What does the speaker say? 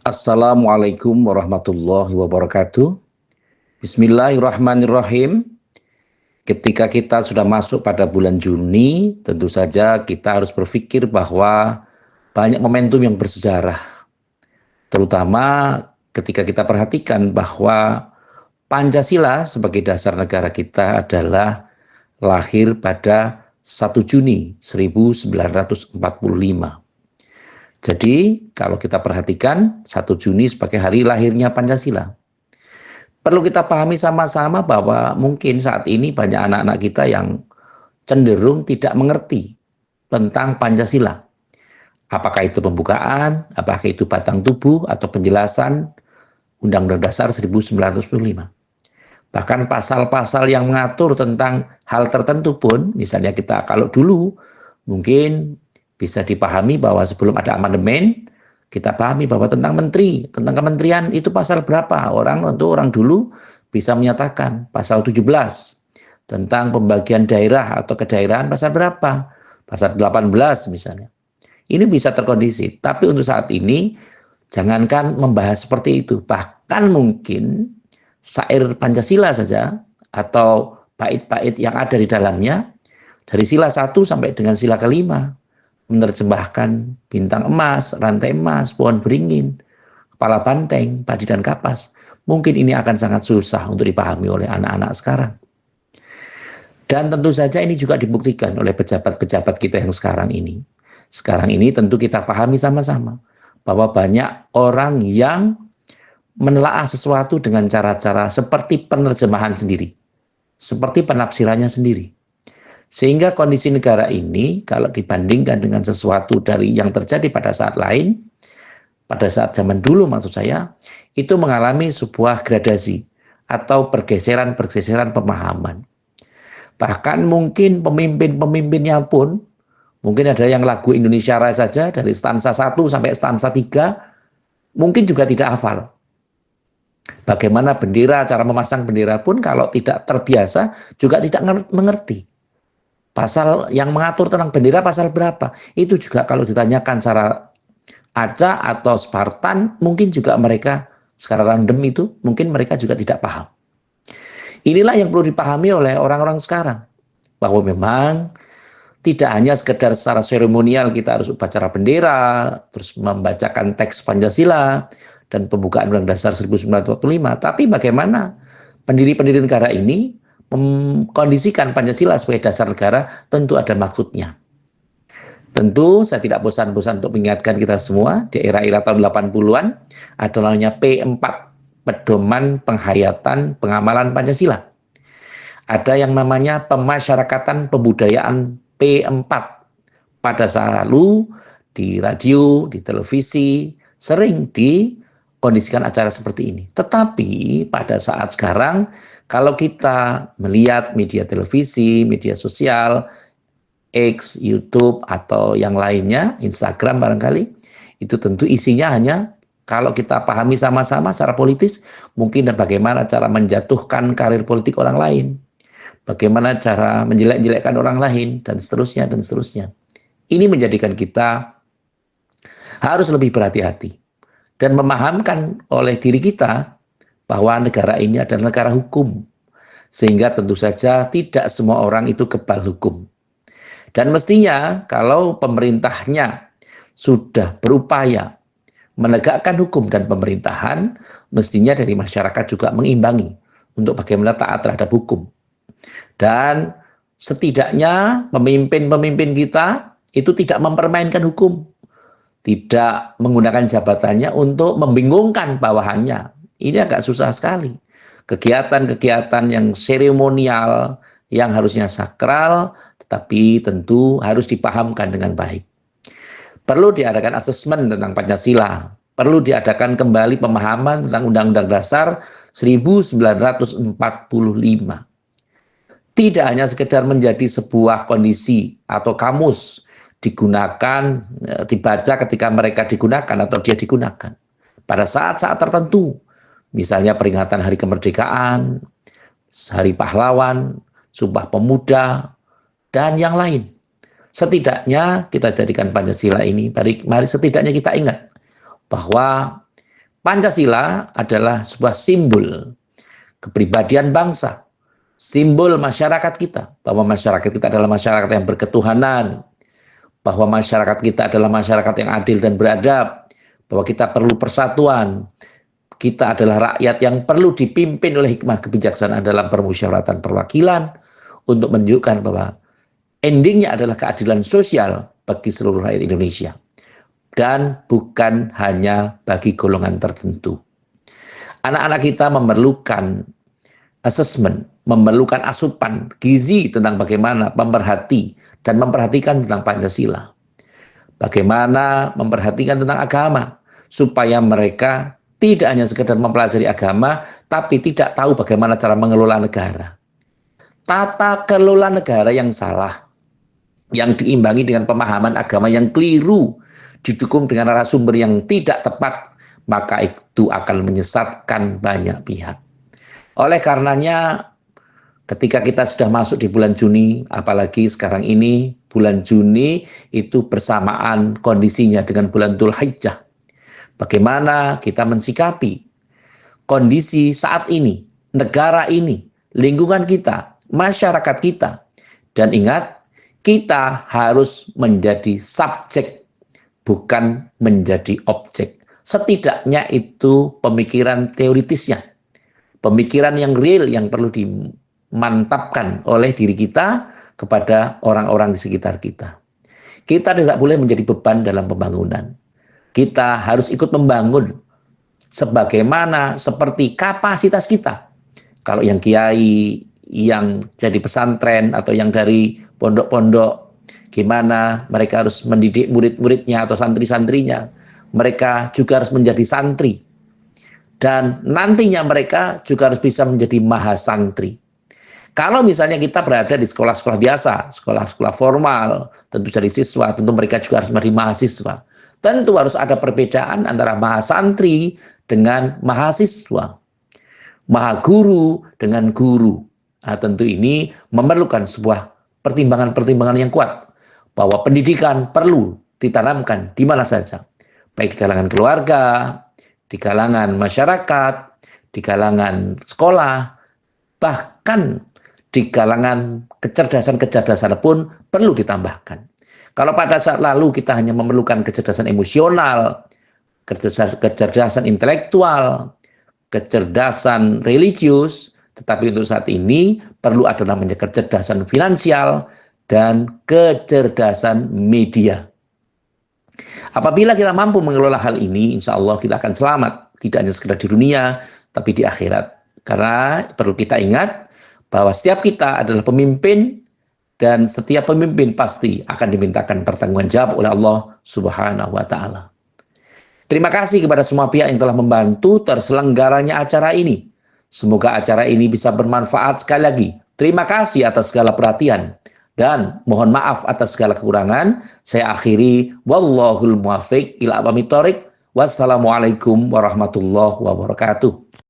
Assalamualaikum warahmatullahi wabarakatuh. Bismillahirrahmanirrahim. Ketika kita sudah masuk pada bulan Juni, tentu saja kita harus berpikir bahwa banyak momentum yang bersejarah. Terutama ketika kita perhatikan bahwa Pancasila sebagai dasar negara kita adalah lahir pada 1 Juni 1945. Jadi kalau kita perhatikan 1 Juni sebagai hari lahirnya Pancasila. Perlu kita pahami sama-sama bahwa mungkin saat ini banyak anak-anak kita yang cenderung tidak mengerti tentang Pancasila. Apakah itu pembukaan, apakah itu batang tubuh, atau penjelasan Undang-Undang Dasar 1945. Bahkan pasal-pasal yang mengatur tentang hal tertentu pun, misalnya kita kalau dulu mungkin bisa dipahami bahwa sebelum ada amandemen, kita pahami bahwa tentang menteri, tentang kementerian itu pasal berapa. Orang dulu bisa menyatakan pasal 17 tentang pembagian daerah atau kedaerahan pasal berapa, pasal 18 misalnya. Ini bisa terkondisi, tapi untuk saat ini jangankan membahas seperti itu, bahkan mungkin syair Pancasila saja atau bait-bait yang ada di dalamnya dari sila 1 sampai dengan sila kelima menerjemahkan bintang emas, rantai emas, pohon beringin, kepala banteng, padi dan kapas. Mungkin ini akan sangat susah untuk dipahami oleh anak-anak sekarang. Dan tentu saja ini juga dibuktikan oleh pejabat-pejabat kita yang sekarang ini. Sekarang ini tentu kita pahami sama-sama bahwa banyak orang yang menelaah sesuatu dengan cara-cara seperti penerjemahan sendiri, seperti penafsirannya sendiri. Sehingga kondisi negara ini kalau dibandingkan dengan sesuatu dari yang terjadi pada saat lain, pada saat zaman dulu maksud saya, itu mengalami sebuah gradasi atau pergeseran-pergeseran pemahaman. Bahkan mungkin pemimpin-pemimpinnya pun, mungkin ada yang lagu Indonesia Raya saja dari stansa 1 sampai stansa 3, mungkin juga tidak hafal. Bagaimana bendera, cara memasang bendera pun kalau tidak terbiasa juga tidak mengerti. Pasal yang mengatur tentang bendera pasal berapa? Itu juga kalau ditanyakan secara acak atau Spartan, mungkin juga mereka secara random itu, mungkin mereka juga tidak paham. Inilah yang perlu dipahami oleh orang-orang sekarang. Bahwa memang tidak hanya sekedar secara seremonial kita harus upacara bendera, terus membacakan teks Pancasila, dan pembukaan Undang-Undang Dasar 1945, tapi bagaimana pendiri-pendiri negara ini mengkondisikan Pancasila sebagai dasar negara, tentu ada maksudnya. Tentu saya tidak bosan-bosan untuk mengingatkan kita semua, di era-era tahun 80-an, ada namanya P4, Pedoman Penghayatan Pengamalan Pancasila. Ada yang namanya Pemasyarakatan Pembudayaan P4. Pada saat lalu, di radio, di televisi, sering dikondisikan acara seperti ini. Tetapi pada saat sekarang, kalau kita melihat media televisi, media sosial, X, YouTube, atau yang lainnya, Instagram barangkali, itu tentu isinya hanya, kalau kita pahami sama-sama secara politis, mungkin bagaimana cara menjatuhkan karir politik orang lain, bagaimana cara menjelek-jelekkan orang lain, dan seterusnya, dan seterusnya. Ini menjadikan kita harus lebih berhati-hati, dan memahamkan oleh diri kita, bahwa negara ini adalah negara hukum. Sehingga tentu saja tidak semua orang itu kebal hukum. Dan mestinya kalau pemerintahnya sudah berupaya menegakkan hukum dan pemerintahan, mestinya dari masyarakat juga mengimbangi untuk bagaimana taat terhadap hukum. Dan setidaknya pemimpin-pemimpin kita itu tidak mempermainkan hukum. Tidak menggunakan jabatannya untuk membingungkan bawahannya. Ini agak susah sekali. Kegiatan-kegiatan yang seremonial, yang harusnya sakral, tetapi tentu harus dipahamkan dengan baik. Perlu diadakan asesmen tentang Pancasila. Perlu diadakan kembali pemahaman tentang Undang-Undang Dasar 1945. Tidak hanya sekedar menjadi sebuah kondisi atau kamus digunakan, dibaca ketika mereka digunakan atau dia digunakan. Pada saat-saat tertentu, misalnya peringatan Hari Kemerdekaan, Hari Pahlawan, Sumpah Pemuda, dan yang lain. Setidaknya kita jadikan Pancasila ini, mari setidaknya kita ingat bahwa Pancasila adalah sebuah simbol kepribadian bangsa, simbol masyarakat kita, bahwa masyarakat kita adalah masyarakat yang berketuhanan, bahwa masyarakat kita adalah masyarakat yang adil dan beradab, bahwa kita perlu persatuan, kita adalah rakyat yang perlu dipimpin oleh hikmah kebijaksanaan dalam permusyawaratan perwakilan untuk menunjukkan bahwa endingnya adalah keadilan sosial bagi seluruh rakyat Indonesia dan bukan hanya bagi golongan tertentu. Anak-anak kita memerlukan assessment, memerlukan asupan gizi tentang bagaimana memerhati dan memperhatikan tentang Pancasila. Bagaimana memperhatikan tentang agama, supaya mereka tidak hanya sekedar mempelajari agama, tapi tidak tahu bagaimana cara mengelola negara. Tata kelola negara yang salah, yang diimbangi dengan pemahaman agama yang keliru, didukung dengan narasumber yang tidak tepat, maka itu akan menyesatkan banyak pihak. Oleh karenanya, ketika kita sudah masuk di bulan Juni, apalagi sekarang ini, bulan Juni itu bersamaan kondisinya dengan bulan Dzulhijjah. Bagaimana kita mensikapi kondisi saat ini, negara ini, lingkungan kita, masyarakat kita. Dan ingat, kita harus menjadi subjek, bukan menjadi objek. Setidaknya itu pemikiran teoritisnya. Pemikiran yang real yang perlu dimantapkan oleh diri kita kepada orang-orang di sekitar kita. Kita tidak boleh menjadi beban dalam pembangunan. Kita harus ikut membangun sebagaimana seperti kapasitas kita. Kalau yang kiai, yang jadi pesantren atau yang dari pondok-pondok, gimana mereka harus mendidik murid-muridnya atau santri-santrinya. Mereka juga harus menjadi santri. Dan nantinya mereka juga harus bisa menjadi mahasantri. Kalau misalnya kita berada di sekolah-sekolah biasa, sekolah-sekolah formal, tentu jadi siswa, tentu mereka juga harus menjadi mahasiswa. Tentu harus ada perbedaan antara mahasantri dengan mahasiswa. Mahaguru dengan guru. Nah, tentu ini memerlukan sebuah pertimbangan-pertimbangan yang kuat. Bahwa pendidikan perlu ditanamkan di mana saja. Baik di kalangan keluarga, di kalangan masyarakat, di kalangan sekolah, bahkan di kalangan kecerdasan-kecerdasan pun perlu ditambahkan. Kalau pada saat lalu kita hanya memerlukan kecerdasan emosional, kecerdasan intelektual, kecerdasan religius, tetapi untuk saat ini perlu ada namanya kecerdasan finansial dan kecerdasan media. Apabila kita mampu mengelola hal ini, insya Allah kita akan selamat. Tidak hanya sekedar di dunia, tapi di akhirat. Karena perlu kita ingat bahwa setiap kita adalah pemimpin, dan setiap pemimpin pasti akan dimintakan pertanggungan jawab oleh Allah Subhanahu wa Ta'ala. Terima kasih kepada semua pihak yang telah membantu terselenggaranya acara ini. Semoga acara ini bisa bermanfaat. Sekali lagi, terima kasih atas segala perhatian. Dan mohon maaf atas segala kekurangan. Saya akhiri. Wallahul muwaffiq ila aqwamit thoriq. Wassalamualaikum warahmatullahi wabarakatuh.